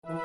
Welcome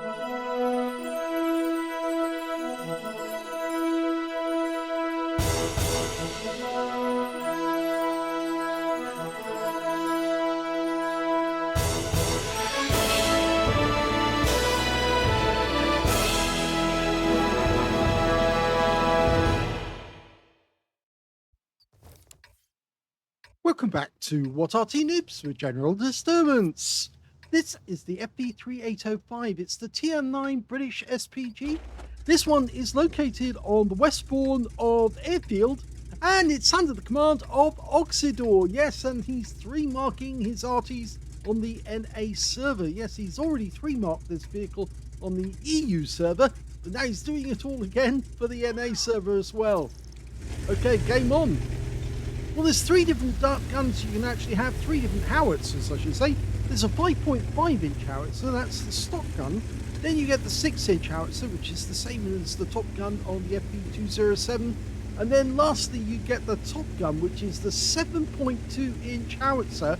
back to What Arty Noobs with General Disturbance. This is the FV3805. It's the Tier 9 British SPG. This one is located on the westbourne of Airfield, and it's under the command of Oksydor. Yes, and he's 3-marking his Arties on the NA server. Yes, he's already 3-marked this vehicle on the EU server, but now he's doing it all again for the NA server as well. Okay, game on. Well, there's 3 different guns you can actually have, 3 different howitzers, I should say. There's a 5.5-inch howitzer, that's the stock gun. Then you get the 6-inch howitzer, which is the same as the top gun on the FV3805. And then lastly, you get the top gun, which is the 7.2-inch howitzer,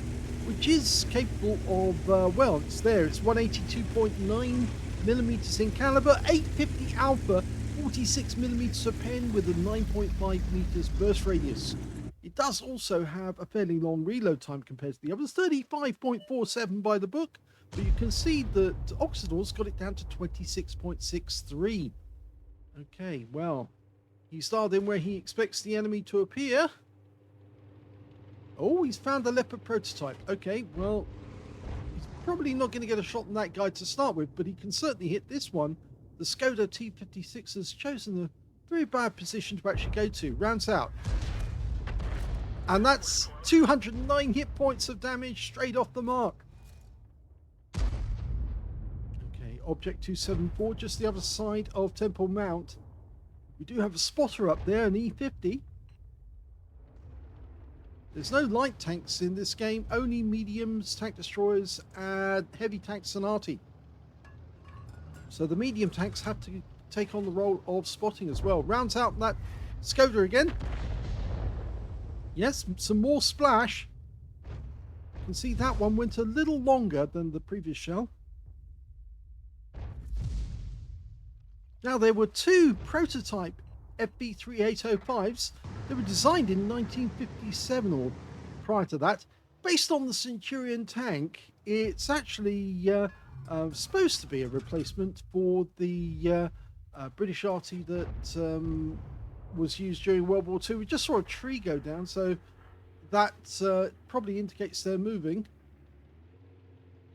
which is capable of, well, it's there. It's 182.9 millimeters in caliber, 850 alpha, 46 millimeters a pen with a 9.5 meters burst radius. It does also have a fairly long reload time compared to the others, 35.47 by the book, but you can see that Oksydor's got it down to 26.63. Okay, well, he started in where he expects the enemy to appear. Oh, he's found a Leopard prototype. Okay, well, he's probably not going to get a shot on that guy to start with, but he can certainly hit this one. The Skoda T56 has chosen a very bad position to actually go to. Rounds out. And that's 209 hit points of damage straight off the mark. Okay, Object 274, just the other side of Temple Mount. We do have a spotter up there, an E50. There's no light tanks in this game, only mediums, tank destroyers, and heavy tanks and Arty. So the medium tanks have to take on the role of spotting as well. Rounds out that Skoda again. Yes, some more splash. You can see that one went a little longer than the previous shell. Now, there were 2 prototype FV3805s. They were designed in 1957 or prior to that. Based on the Centurion tank, it's actually supposed to be a replacement for the British Arty that was used during World War II. We just saw a tree go down, so that probably indicates they're moving.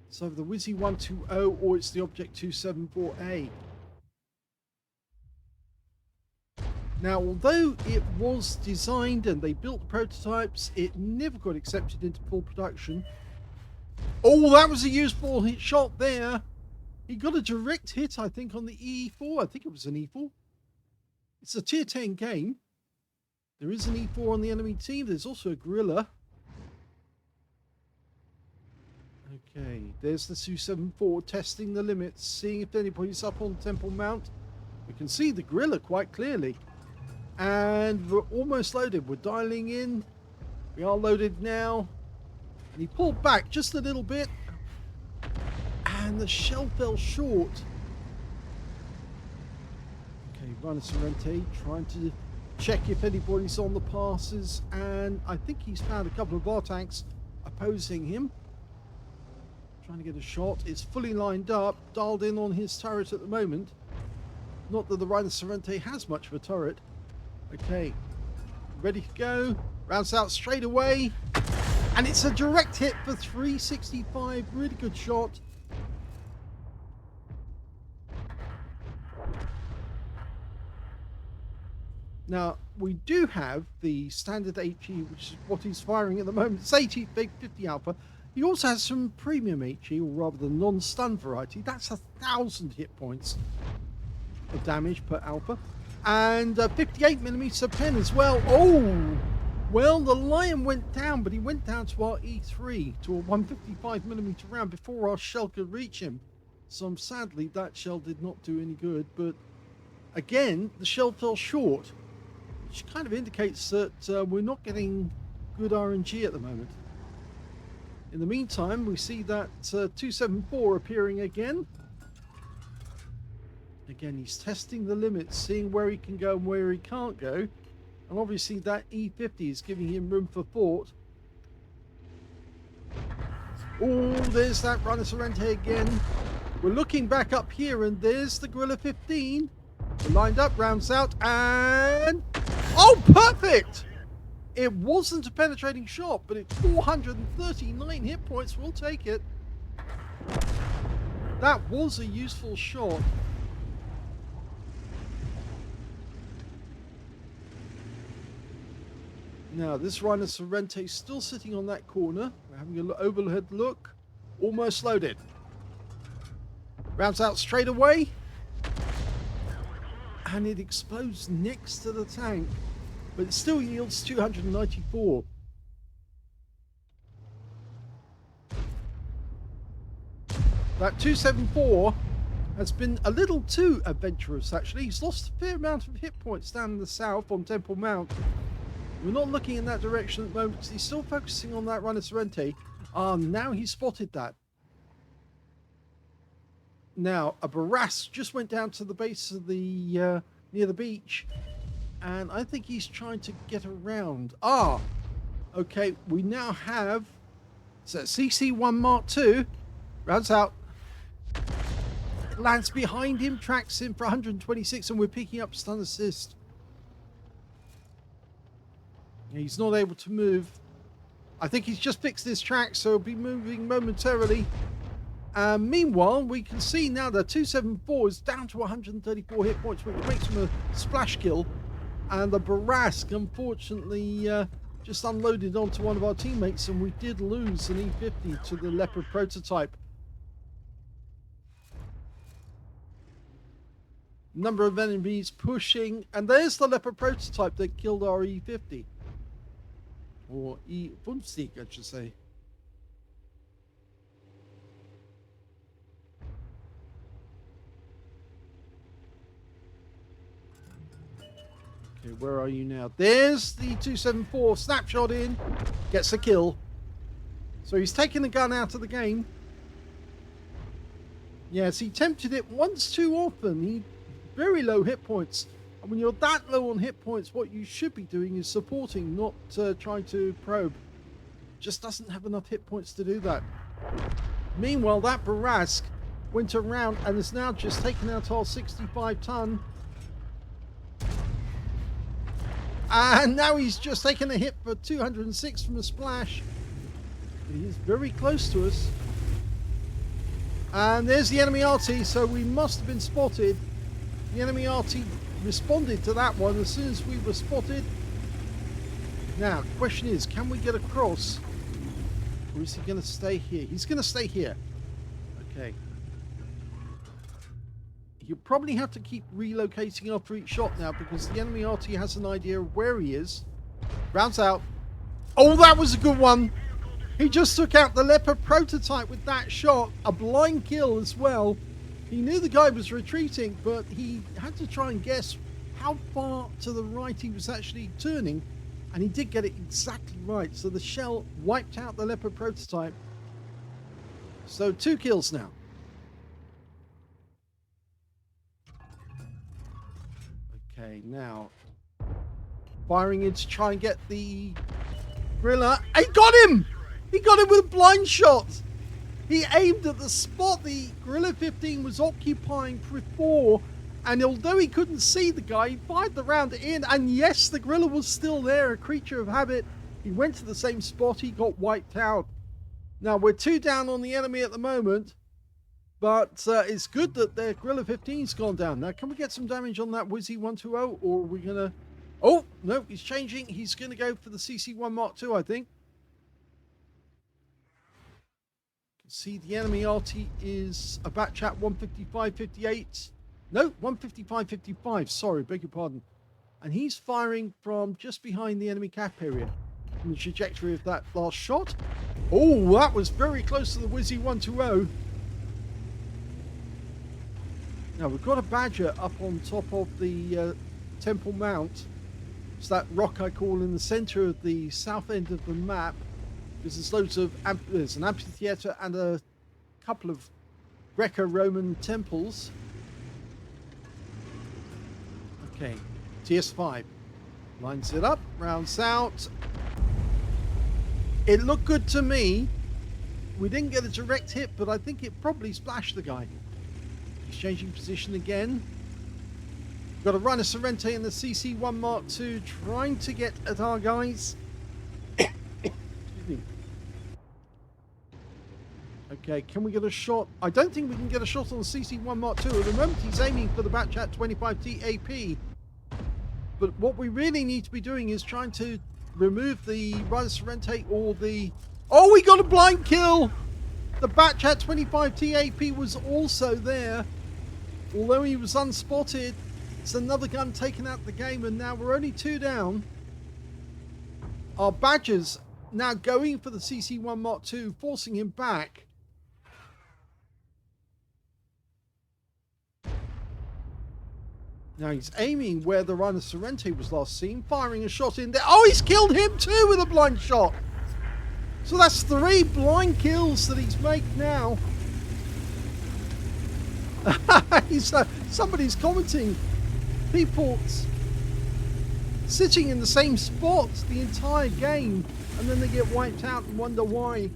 So the Wizzy 120 or it's the Object 274A. Now, although it was designed and they built the prototypes, it never got accepted into full production. Oh, that was a useful hit shot there. He got a direct hit, I think, on the E4. I think it was an E4. It's a tier 10 game. There is an E4 on the enemy team. There's also a gorilla. Okay, there's the 274 testing the limits, seeing if anybody's up on Temple Mount. We can see the gorilla quite clearly. And we're almost loaded. We're dialing in. We are loaded now. And he pulled back just a little bit. And the shell fell short. Rhino Sorrente trying to check if anybody's on the passes, and I think he's found a couple of our tanks opposing him. Trying to get a shot. It's fully lined up, dialed in on his turret at the moment. Not that the Rhino Sorrente has much of a turret. Okay, ready to go. Rounds out straight away, and it's a direct hit for 365. Really good shot. Now, we do have the standard HE, which is what he's firing at the moment. It's 50 alpha. He also has some premium HE, or rather the non-stun variety. That's 1,000 hit points of damage per alpha. And 58 millimeters of pen as well. Oh! Well, the Lion went down, but he went down to our E3, to a 155 millimeter round before our shell could reach him. So sadly, that shell did not do any good. But again, the shell fell short, which kind of indicates that we're not getting good RNG at the moment. In the meantime, we see that 274 appearing again. Again, he's testing the limits, seeing where he can go and where he can't go. And obviously that E50 is giving him room for thought. Oh, there's that Runner Sorrente again. We're looking back up here, and there's the Gorilla 15. Lined up, rounds out, and... oh, perfect! It wasn't a penetrating shot, but it's 439 hit points. We'll take it. That was a useful shot. Now, this Rhino Sorrente is still sitting on that corner. We're having an overhead look. Almost loaded. Rounds out straight away. And it explodes next to the tank. But it still yields 294. That 274 has been a little too adventurous, actually. He's lost a fair amount of hit points down in the south on Temple Mount. We're not looking in that direction at the moment because he's still focusing on that Runner Sorrente. Now he's spotted that. Now, a Barras just went down to the base of the, near the beach. And I think he's trying to get around. Okay, we now have, so CC1 Mark II. Rounds out. Lands behind him, tracks him for 126, and we're picking up stun assist. He's not able to move. I think he's just fixed his track, so he'll be moving momentarily. Meanwhile, we can see now that 274 is down to 134 hit points, which makes him a splash kill. And the Barask, unfortunately, just unloaded onto one of our teammates, and we did lose an E50 to the Leopard prototype. Number of enemies pushing, and there's the Leopard prototype that killed our E50. Or E50, I should say. Okay, where are you now? There's the 274, snapshot in, gets a kill. So he's taking the gun out of the game. Yes, he tempted it once too often. He very low hit points. And when you're that low on hit points, what you should be doing is supporting, not trying to probe. Just doesn't have enough hit points to do that. Meanwhile, that Barask went around and is now just taken out our 65-ton. And now he's just taken a hit for 206 from a splash. He is very close to us. And there's the enemy Arty, so we must have been spotted. The enemy Arty responded to that one as soon as we were spotted. Now, the question is, can we get across? Or is he going to stay here? He's going to stay here. Okay. You'll probably have to keep relocating after each shot now because the enemy Arty has an idea of where he is. Rounds out. Oh, that was a good one. He just took out the Leopard prototype with that shot. A blind kill as well. He knew the guy was retreating, but he had to try and guess how far to the right he was actually turning. And he did get it exactly right. So the shell wiped out the Leopard prototype. So 2 kills now. Okay, now firing in to try and get the gorilla. He got him! He got him with a blind shot. He aimed at the spot the Gorilla 15 was occupying before, and although he couldn't see the guy, he fired the round in, and yes, the gorilla was still there, a creature of habit. He went to the same spot, he got wiped out. Now, we're 2 down on the enemy at the moment, but it's good that their Gorilla 15's gone down. Now, can we get some damage on that Wizzy 120, or are we going to... Oh, no, he's changing. He's going to go for the CC1 Mark II, I think. See, the enemy Arty is a batch at 155.58. No, 155.55. Sorry, beg your pardon. And he's firing from just behind the enemy cap area. In the trajectory of that last shot. Oh, that was very close to the Wizzy 120. Now, we've got a Badger up on top of the Temple Mount. It's that rock I call in the center of the south end of the map. Because there's loads of, there's an amphitheater and a couple of Greco-Roman temples. Okay, TS5 lines it up, rounds out. It looked good to me. We didn't get a direct hit, but I think it probably splashed the guy. He's changing position again. Got a Rhino Sorrente in the CC1 Mark II trying to get at our guys. Excuse me. Okay, can we get a shot? I don't think we can get a shot on the CC1 Mark II. At the moment, he's aiming for the Batchat 25T AP. But what we really need to be doing is trying to remove the Rhino Sorrente or the... Oh, we got a blind kill! The Batchat 25T AP was also there. Although he was unspotted, it's another gun taken out of the game, and now we're only 2 down. Our Badgers now going for the CC1 Mark II, forcing him back. Now he's aiming where the Rhino Sorrente was last seen, firing a shot in there. Oh, he's killed him too with a blind shot. So that's 3 blind kills that he's made now. Somebody's commenting. People sitting in the same spot the entire game, and then they get wiped out and wonder why.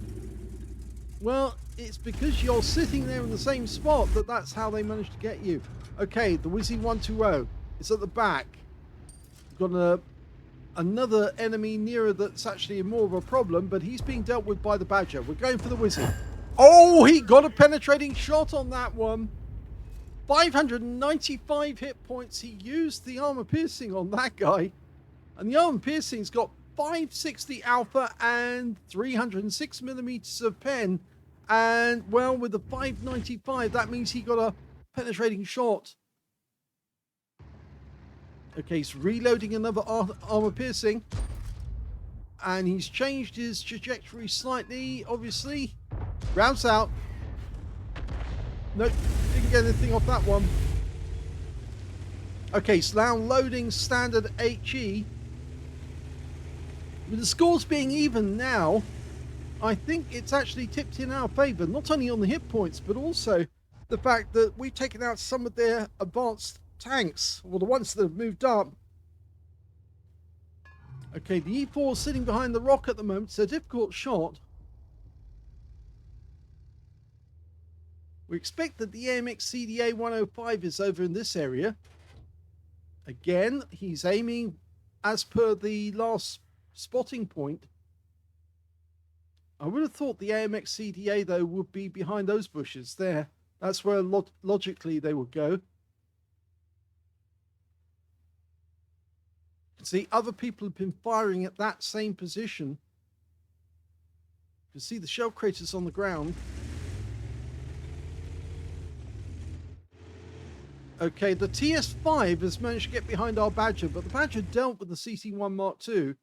Well, it's because you're sitting there in the same spot that's how they managed to get you. Okay, the Wizzy 120 is at the back. We've got another enemy nearer that's actually more of a problem, but he's being dealt with by the Badger. We're going for the Wizzy. Oh, he got a penetrating shot on that one. 595 hit points. He used the armor piercing on that guy. And the armor piercing's got 560 alpha and 306 millimeters of pen. And, well, with the 595, that means he got a penetrating shot. Okay, he's reloading another armor piercing. And he's changed his trajectory slightly, obviously. Rounds out. Nope, didn't get anything off that one. Okay, so now loading standard HE. With the scores being even now, I think it's actually tipped in our favour, not only on the hit points, but also the fact that we've taken out some of their advanced tanks, or the ones that have moved up. Okay, the E4 is sitting behind the rock at the moment. It's a difficult shot. We expect that the AMX CDA 105 is over in this area. Again, he's aiming as per the last spotting point. I would have thought the AMX CDA, though, would be behind those bushes there. That's where logically they would go. See, other people have been firing at that same position. You can see the shell craters on the ground. Okay, the TS5 has managed to get behind our Badger, but the Badger dealt with the CC1 Mark II.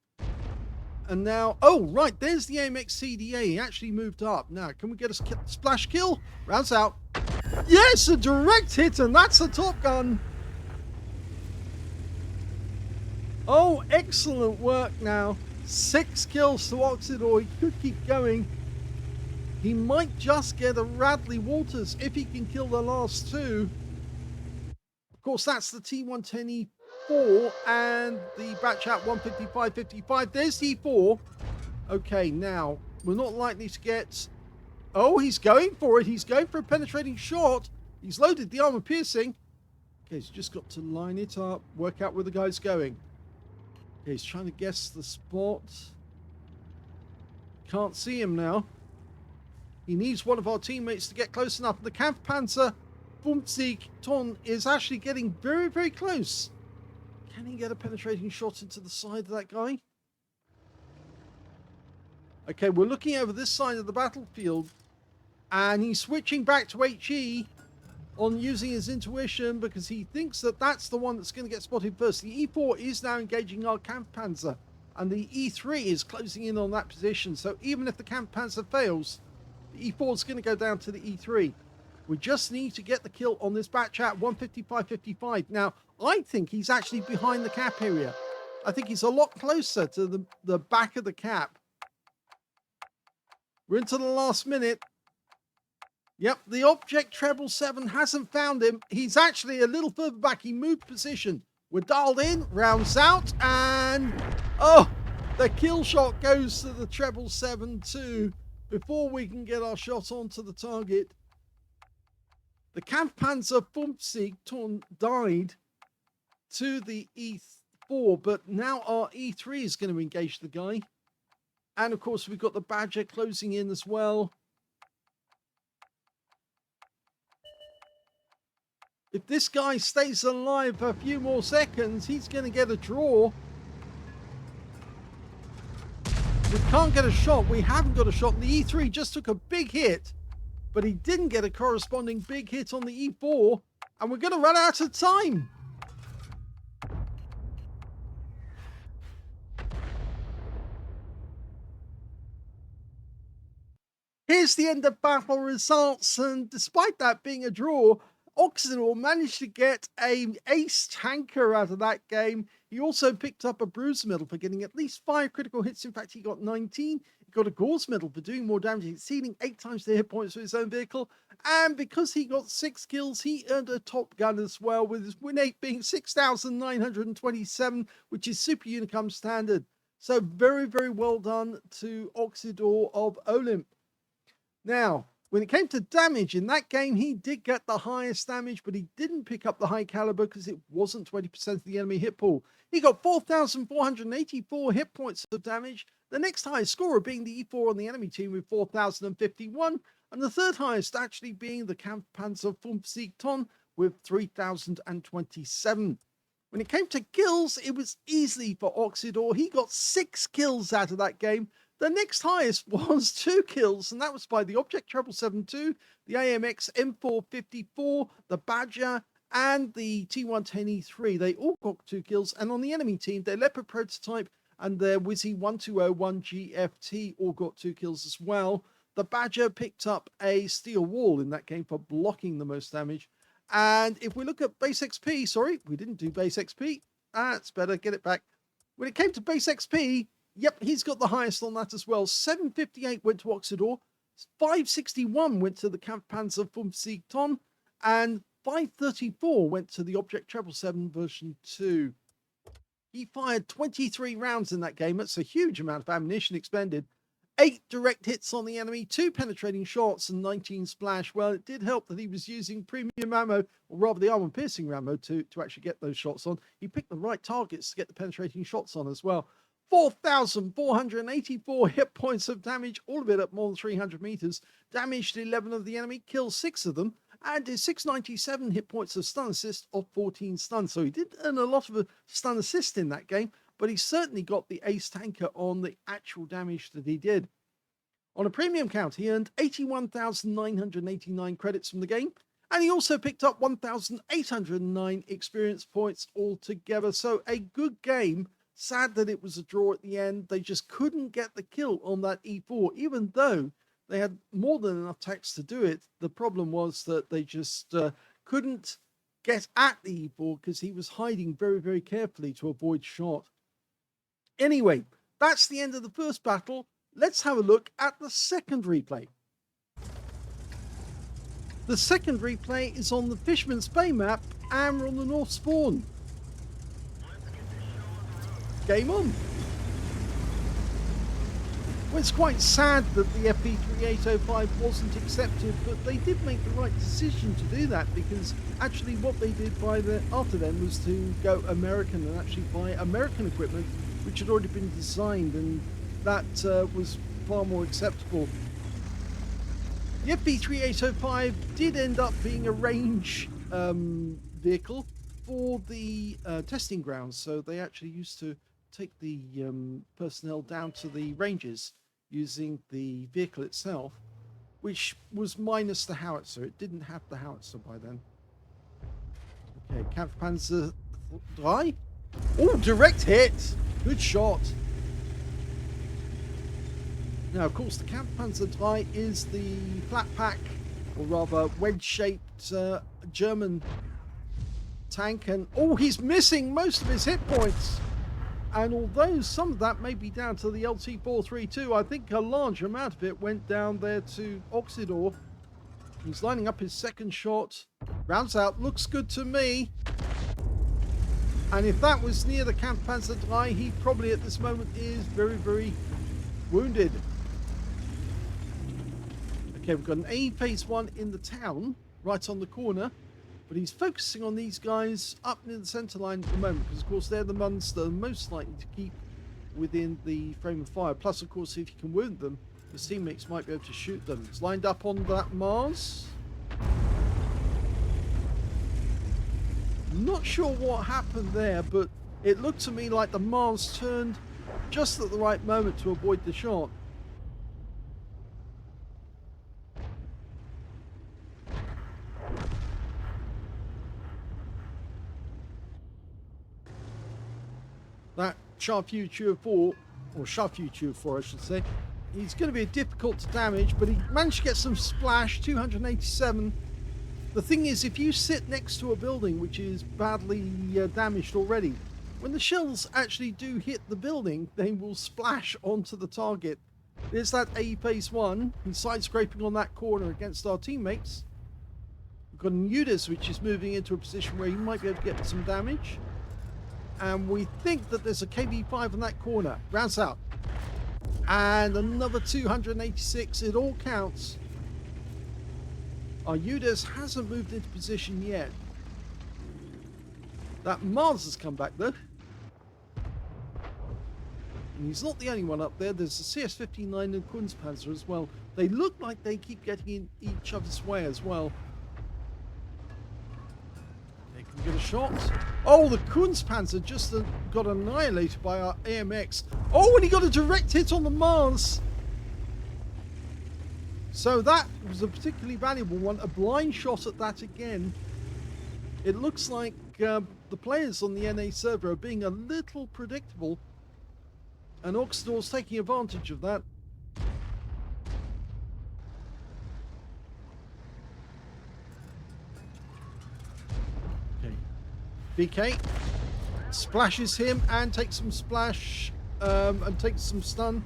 And now, oh, right, there's the AMX CDA. He actually moved up. Now, can we get a splash kill? Rounds out. Yes, a direct hit, and that's a Top Gun. Oh, excellent work now. 6 kills to Oksydor. He could keep going. He might just get a Radley Walters if he can kill the last 2. Of course, that's the T110E4 and the Batchat 155-55. There's the E4. Okay, now, we're not likely to get... Oh, he's going for it. He's going for a penetrating shot. He's loaded the armor piercing. Okay, he's just got to line it up, work out where the guy's going. Okay, he's trying to guess the spot. Can't see him now. He needs one of our teammates to get close enough. The Kampfpanzer Bumzig Ton is actually getting very, very close. Can he get a penetrating shot into the side of that guy? Okay, we're looking over this side of the battlefield, and he's switching back to HE on using his intuition because he thinks that that's the one that's going to get spotted first. The E4 is now engaging our Kampfpanzer, and the E3 is closing in on that position. So even if the Kampfpanzer fails, the E4 is going to go down to the E3. We just need to get the kill on this Batchat 155-55. Now, I think he's actually behind the cap area. I think he's a lot closer to the back of the cap. We're into the last minute. Yep, the Object 777 hasn't found him. He's actually a little further back. He moved position. We're dialed in, rounds out, and oh, the kill shot goes to the 777-2 before we can get our shot onto the target. The Kampfpanzer Fünfzig died to the E4, but now our E3 is going to engage the guy. And of course, we've got the Badger closing in as well. If this guy stays alive for a few more seconds, he's going to get a draw. We can't get a shot. We haven't got a shot. The E3 just took a big hit, but he didn't get a corresponding big hit on the E4, and we're going to run out of time. Here's the end of battle results, and despite that being a draw, Oksydor managed to get an ace tanker out of that game. He also picked up a bruiser medal for getting at least 5 critical hits. In fact, he got 19. He got a Gauze medal for doing more damage, exceeding 8 times the hit points of his own vehicle. And because he got 6 kills, he earned a top gun as well, with his win rate being 6,927, which is Super Unicum standard. So very, very well done to Oksydor of OLIMP. Now, when it came to damage in that game, he did get the highest damage, but he didn't pick up the high caliber because it wasn't 20% of the enemy hit pool. He got 4,484 hit points of damage, the next highest scorer being the E4 on the enemy team with 4,051, and the third highest actually being the Kampfpanzer Fünfzig with 3,027. When it came to kills, it was easy for Oksydor. He got 6 kills out of that game. The next highest was 2 kills, and that was by the Object 777-2, the AMX M454, the Badger, and the T110E3. They all got 2 kills, and on the enemy team, their Leopard prototype and their Wizzy 1201 GFT all got 2 kills as well. The Badger picked up a steel wall in that game for blocking the most damage. And if we look at base XP, sorry, we didn't do base XP. That's better, get it back. When it came to base XP, yep, he's got the highest on that as well. 758 went to Oksydor, 561 went to the Kampfpanzer Fünfzig, and 534 went to the Object 777 version 2. He fired 23 rounds in that game. That's a huge amount of ammunition expended. 8 direct hits on the enemy, 2 penetrating shots, and 19 splash. Well, it did help that he was using premium ammo, or rather the armor-piercing ammo, to actually get those shots on. He picked the right targets to get the penetrating shots on as well. 4,484 hit points of damage, all of it at more than 300 meters. Damaged 11 of the enemy, killed 6 of them, and did 697 hit points of stun assist of 14 stuns. So he did earn a lot of a stun assist in that game, but he certainly got the ace tanker on the actual damage that he did. On a premium count, he earned 81,989 credits from the game, and he also picked up 1,809 experience points altogether. So a good game. Sad that it was a draw at the end. They just couldn't get the kill on that E4, even though they had more than enough tax to do it. The problem was that they just couldn't get at the E4 because he was hiding very, very carefully to avoid shot. Anyway, that's the end of the first battle. Let's have a look at the second replay. The second replay is on the Fisherman's Bay map, and we're on the North Spawn. Game on. Well, it's quite sad that the FV3805 wasn't accepted, but they did make the right decision to do that, because actually what they did after them was to go American and actually buy American equipment which had already been designed, and that was far more acceptable. The FV3805 did end up being a range vehicle for the testing grounds, so they actually used to take the personnel down to the ranges using the vehicle itself, which was minus the howitzer. It didn't have the howitzer by then. Okay, Kampfpanzer 3. Oh, direct hit! Good shot. Now, of course, the Kampfpanzer 3 is the flat pack, or rather wedge-shaped German tank, and oh, he's missing most of his hit points. And although some of that may be down to the LT432, I think a large amount of it went down there to Oksydor. He's lining up his second shot. Rounds out, looks good to me. And if that was near the Kampfpanzer 3, he probably at this moment is very, very wounded. Okay, we've got an A phase 1 in the town, right on the corner. But he's focusing on these guys up near the centre line at the moment, because of course they're the ones that are most likely to keep within the frame of fire. Plus, of course, if you can wound them, his teammates might be able to shoot them. It's lined up on that Mars. Not sure what happened there, but it looked to me like the Mars turned just at the right moment to avoid the shot. That Sharfuture 4, or Sharfuture 4 I should say, he's going to be difficult to damage, but he managed to get some splash, 287. The thing is, if you sit next to a building which is badly damaged already, when the shells actually do hit the building, they will splash onto the target. There's that A phase 1, he's side scraping on that corner against our teammates. We've got Noobs, which is moving into a position where he might be able to get some damage. And we think that there's a KV5 on that corner. Rounds out. And another 286. It all counts. Our Noobs hasn't moved into position yet. That Mars has come back though. And he's not the only one up there. There's the CS-59 and Kunstpanzer as well. They look like they keep getting in each other's way as well. They can get a shot. Oh, the Kunstpanzer just got annihilated by our AMX. Oh, and he got a direct hit on the Mars. So that was a particularly valuable one. A blind shot at that again. It looks like the players on the NA server are being a little predictable. And Oksydor's taking advantage of that. Okay. BK splashes him and takes some splash and takes some stun.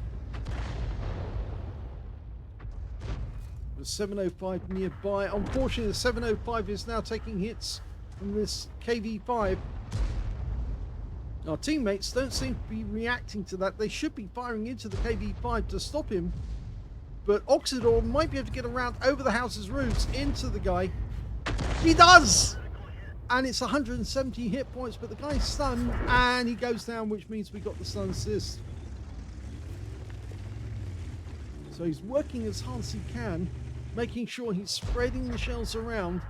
The 705 nearby. Unfortunately, the 705 is now taking hits from this KV5. Our teammates don't seem to be reacting to that. They should be firing into the KV5 to stop him. But Oksydor might be able to get around over the house's roofs into the guy. He does! And it's 170 hit points, but the guy's stunned and he goes down, which means we got the stun assist. So he's working as hard as he can, making sure he's spreading the shells around.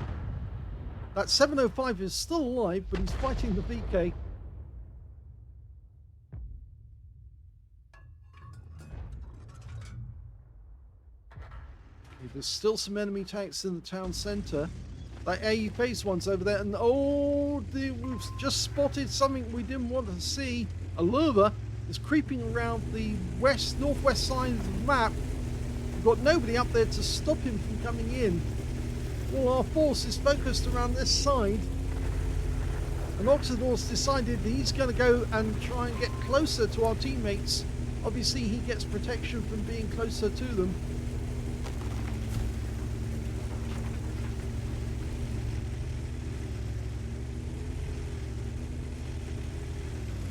That 705 is still alive, but he's fighting the VK. There's still some enemy tanks in the town centre. That AE phase one's over there, and oh, we've just spotted something we didn't want to see. A lurver is creeping around the northwest side of the map. We've got nobody up there to stop him from coming in. All our force is focused around this side. And Oksydor's decided that he's going to go and try and get closer to our teammates. Obviously, he gets protection from being closer to them.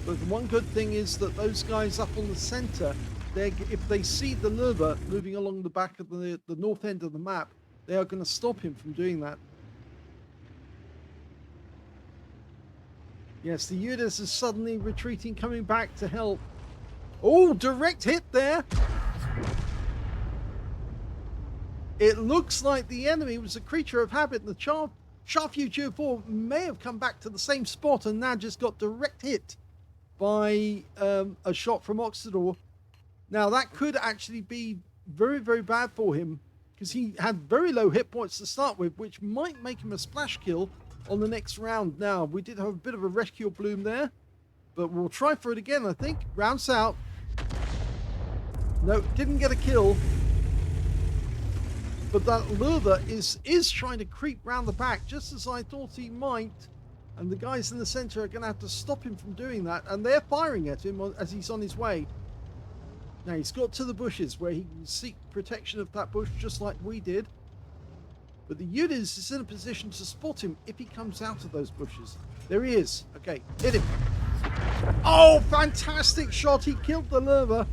But the one good thing is that those guys up on the centre, if they see the lurver moving along the back of the north end of the map, they are going to stop him from doing that. Yes, the Noobs is suddenly retreating, coming back to help. Oh, direct hit there. It looks like the enemy was a creature of habit. The Sharfuture 4 may have come back to the same spot and now just got direct hit by a shot from Oksydor. Now that could actually be very, very bad for him, because he had very low hit points to start with, which might make him a splash kill on the next round. Now, we did have a bit of a rescue bloom there, but we'll try for it again, I think. Rounds out. No, didn't get a kill. But that lurver is trying to creep round the back, just as I thought he might. And the guys in the centre are going to have to stop him from doing that. And they're firing at him as he's on his way. Now, he's got to the bushes where he can seek protection of that bush, just like we did. But the Unis is in a position to spot him if he comes out of those bushes. There he is. Okay, hit him. Oh, fantastic shot. He killed the lurver.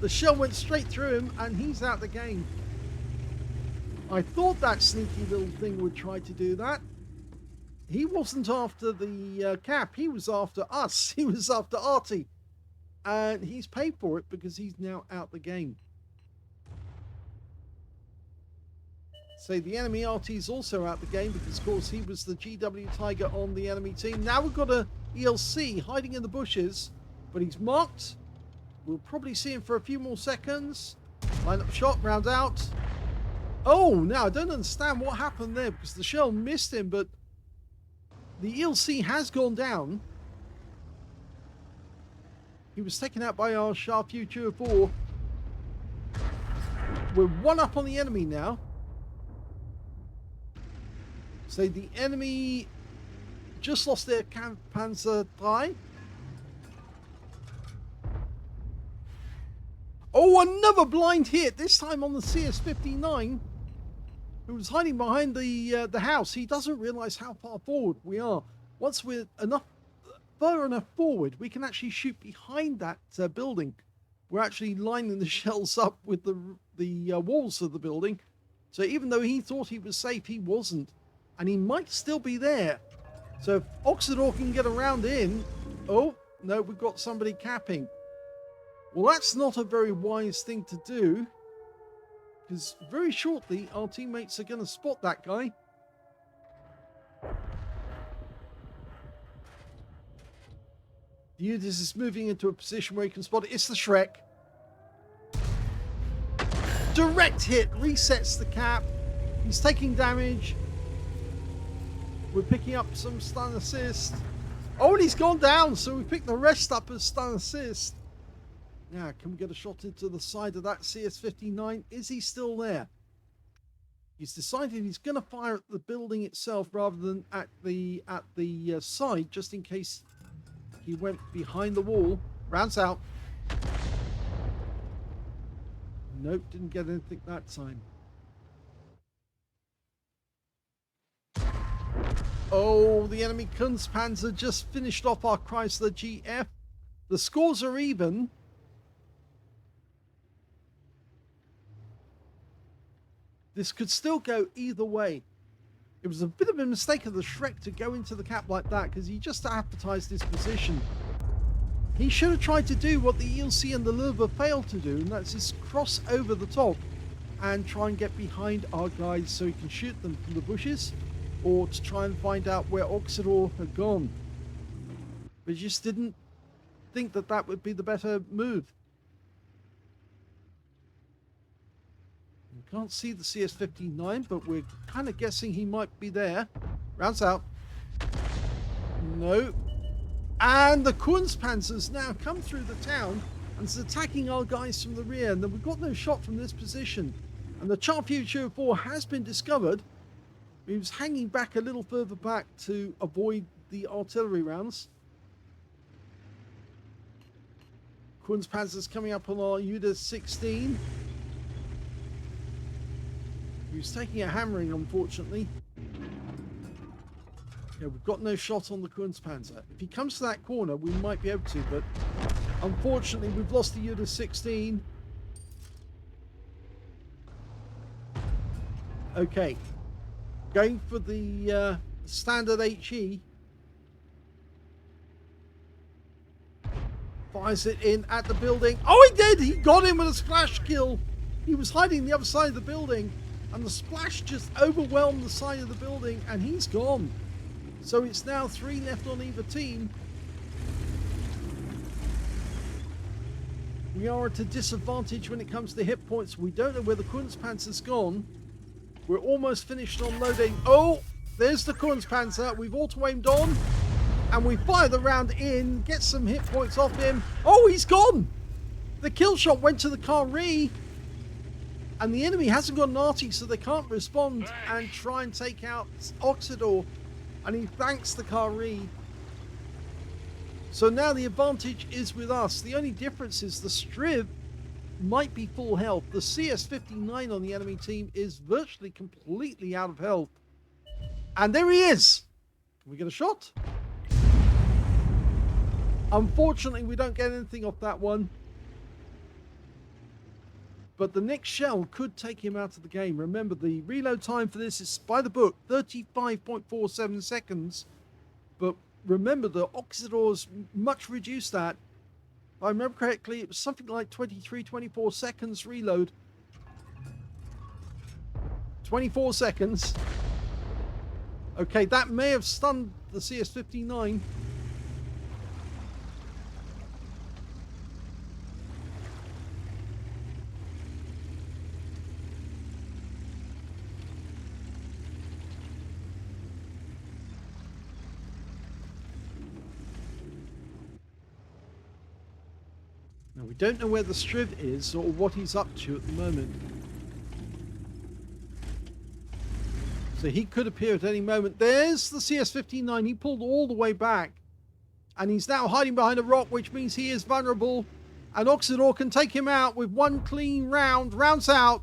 The shell went straight through him, and he's out the game. I thought that sneaky little thing would try to do that. He wasn't after the cap. He was after us. He was after Arty. And he's paid for it because he's now out the game. So the enemy Arty is also out the game because, of course, he was the GW Tiger on the enemy team. Now we've got a ELC hiding in the bushes, but he's marked. We'll probably see him for a few more seconds. Line up shot, round out. Oh, now I don't understand what happened there because the shell missed him, but the ELC has gone down. He was taken out by our Shure MV7X. We're one up on the enemy now. So the enemy just lost their Panzer III. Oh, another blind hit, this time on the CS59, who was hiding behind the house. He doesn't realize how far forward we are. Once we're far enough forward, we can actually shoot behind that building. We're actually lining the shells up with the walls of the building. So even though he thought he was safe, he wasn't. And he might still be there. So if Oksydor can get around in... Oh, no, we've got somebody capping. Well, that's not a very wise thing to do. Because very shortly, our teammates are going to spot that guy. The Udis is moving into a position where he can spot it. It's the Shrek. Direct hit resets the cap. He's taking damage. We're picking up some stun assist. Oh, and he's gone down, so we pick the rest up as stun assist. Now, can we get a shot into the side of that CS59? Is he still there? He's decided he's going to fire at the building itself rather than at the side, just in case he went behind the wall. Rounds out. Nope, didn't get anything that time. Oh, the enemy Kunstpanzer just finished off our Chrysler GF. The scores are even. This could still go either way. It was a bit of a mistake of the Shrek to go into the cap like that because he just advertised his position. He should have tried to do what the ELC and the Lurva failed to do, and that's just cross over the top and try and get behind our guys so he can shoot them from the bushes, or to try and find out where Oksydor had gone. But he just didn't think that that would be the better move. We can't see the CS59, but we're kind of guessing he might be there. Rounds out. No. And the Kunstpanzer's now come through the town and is attacking our guys from the rear. And then we've got no shot from this position. And the Shure MV7X has been discovered. He was hanging back a little further back to avoid the artillery rounds. Kunstpanzer's coming up on our Uda 16. He was taking a hammering, unfortunately. Yeah, we've got no shot on the Kunstpanzer. If he comes to that corner, we might be able to, but unfortunately, we've lost the Uda 16. Okay. Going for the standard HE. Fires it in at the building. Oh, he did! He got him with a splash kill. He was hiding the other side of the building, and the splash just overwhelmed the side of the building, and he's gone. So it's now 3 left on either team. We are at a disadvantage when it comes to hit points. We don't know where the Kunstpanzer's gone. We're almost finished on loading. Oh, there's the Kunstpanzer. We've auto-aimed on, and we fire the round in, get some hit points off him. Oh, he's gone! The kill shot went to the Kari, and the enemy hasn't got an Arty, so they can't respond and try and take out Oksydor, and he thanks the Kari. So now the advantage is with us. The only difference is the Striv might be full health. The CS59 on the enemy team is virtually completely out of health. And there he is. Can we get a shot? Unfortunately, we don't get anything off that one. But the next shell could take him out of the game. Remember, the reload time for this is, by the book, 35.47 seconds. But remember, the Oksydor's much reduced that. If I remember correctly, it was something like 23, 24 seconds reload. 24 seconds. Okay, that may have stunned the CS59. Now, we don't know where the Striv is or what he's up to at the moment. So he could appear at any moment. There's the CS59. He pulled all the way back. And he's now hiding behind a rock, which means he is vulnerable. And Oksydor can take him out with one clean round. Rounds out.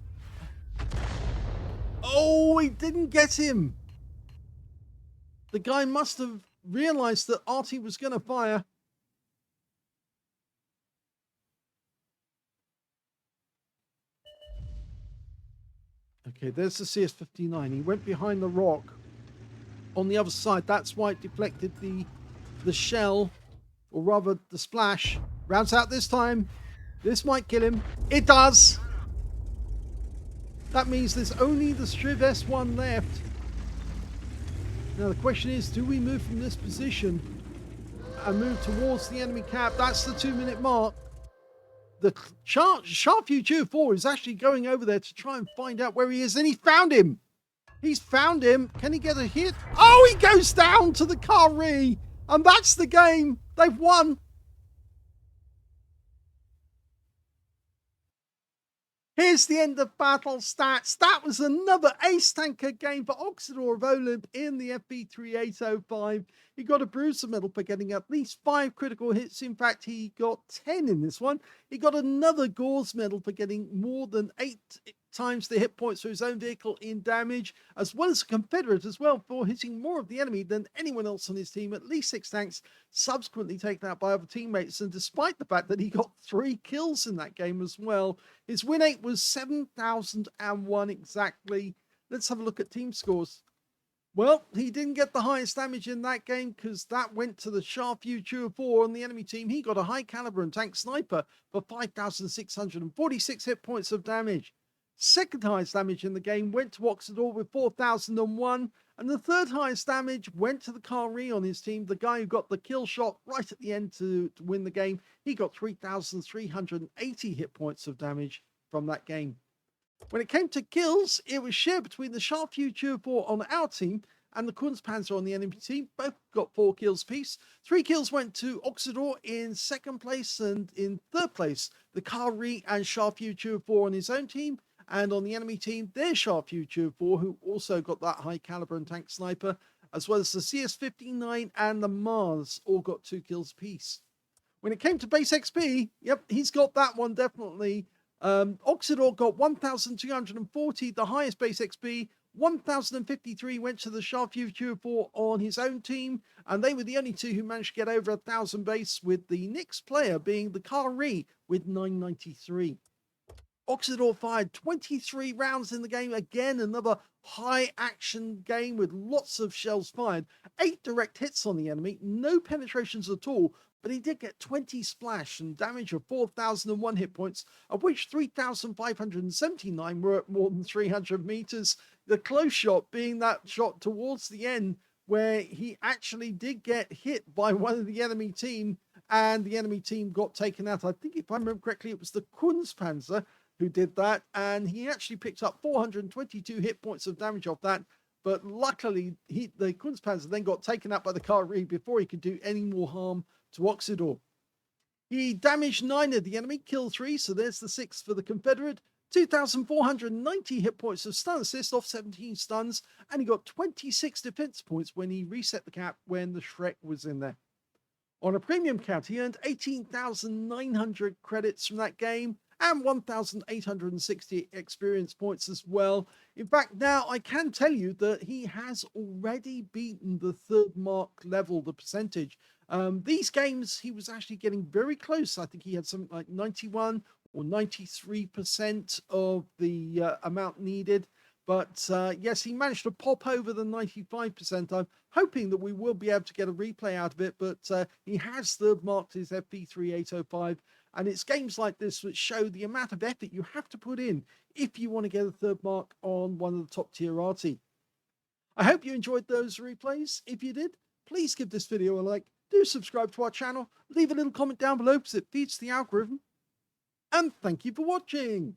Oh, he didn't get him. The guy must have realized that Arty was going to fire. Okay, there's the CS59. He went behind the rock on the other side. That's why it deflected the shell, or rather the splash. Rounds out this time. This might kill him. It does. That means there's only the Striv S1 left. Now the question is, do we move from this position and move towards the enemy cap? That's the 2-minute mark. The Sharpview 2-4 is actually going over there to try and find out where he is, and he found him. He's found him. Can he get a hit? Oh, he goes down to the Arty, and that's the game. They've won. Here's the end of battle stats. That was another ace tanker game for Oksydor of OLIMP in the FV3805. He got a bruiser medal for getting at least 5 critical hits. In fact, he got 10 in this one. He got another Gauze medal for getting more than 8 times the hit points for his own vehicle in damage, as well as a Confederate as well for hitting more of the enemy than anyone else on his team. At least 6 tanks subsequently taken out by other teammates, and despite the fact that he got 3 kills in that game as well, his win rate was 7,001 exactly. Let's have a look at team scores. Well, he didn't get the highest damage in that game because that went to the Sharpview 2-4 on the enemy team. He got a high caliber and tank sniper for 5,646 hit points of damage. Second highest damage in the game went to Oksydor with 4,001, and the third highest damage went to the Arty on his team, the guy who got the kill shot right at the end to win the game. He got 3,380 hit points of damage from that game. When it came to kills, it was shared between the Sharpview 2-4 on our team and the Kunstpanzer on the enemy team. Both got 4 kills apiece. 3 kills went to Oksydor in second place, and in third place, the Arty and Sharpview 2-4 on his own team. And on the enemy team, there's Sharpview 2-4, who also got that high caliber and tank sniper, as well as the CS59 and the Mars, all got 2 kills apiece. When it came to base XP, yep, he's got that one definitely. Oksydor got 1,240, the highest base XP. 1,053 went to the Sharpview 2-4 on his own team, and they were the only 2 who managed to get over 1,000 base, with the next player being the Arty with 993. Oksydor fired 23 rounds in the game. Again, another high action game with lots of shells fired. 8 direct hits on the enemy, no penetrations at all, but he did get 20 splash and damage of 4,001 hit points, of which 3,579 were at more than 300 meters. The close shot being that shot towards the end where he actually did get hit by one of the enemy team, and the enemy team got taken out. I think, if I remember correctly, it was the Kunstpanzer who did that, and he actually picked up 422 hit points of damage off that. But luckily, the Kunstpanzer then got taken out by the Arty before he could do any more harm to Oksydor. He damaged 9 of the enemy, killed 3, so there's the 6 for the Confederate. 2,490 hit points of stun assist off 17 stuns, and he got 26 defense points when he reset the cap when the Shrek was in there. On a premium count, he earned 18,900 credits from that game, and 1,860 experience points as well. In fact, now I can tell you that he has already beaten the third mark level, the percentage. These games, he was actually getting very close. I think he had something like 91 or 93% of the amount needed. But yes, he managed to pop over the 95%. I'm hoping that we will be able to get a replay out of it, but he has third marked his FV3805. And it's games like this which show the amount of effort you have to put in if you want to get a third mark on one of the top tier Arty. I hope you enjoyed those replays. If you did, please give this video a like. Do subscribe to our channel. Leave a little comment down below because it feeds the algorithm. And thank you for watching.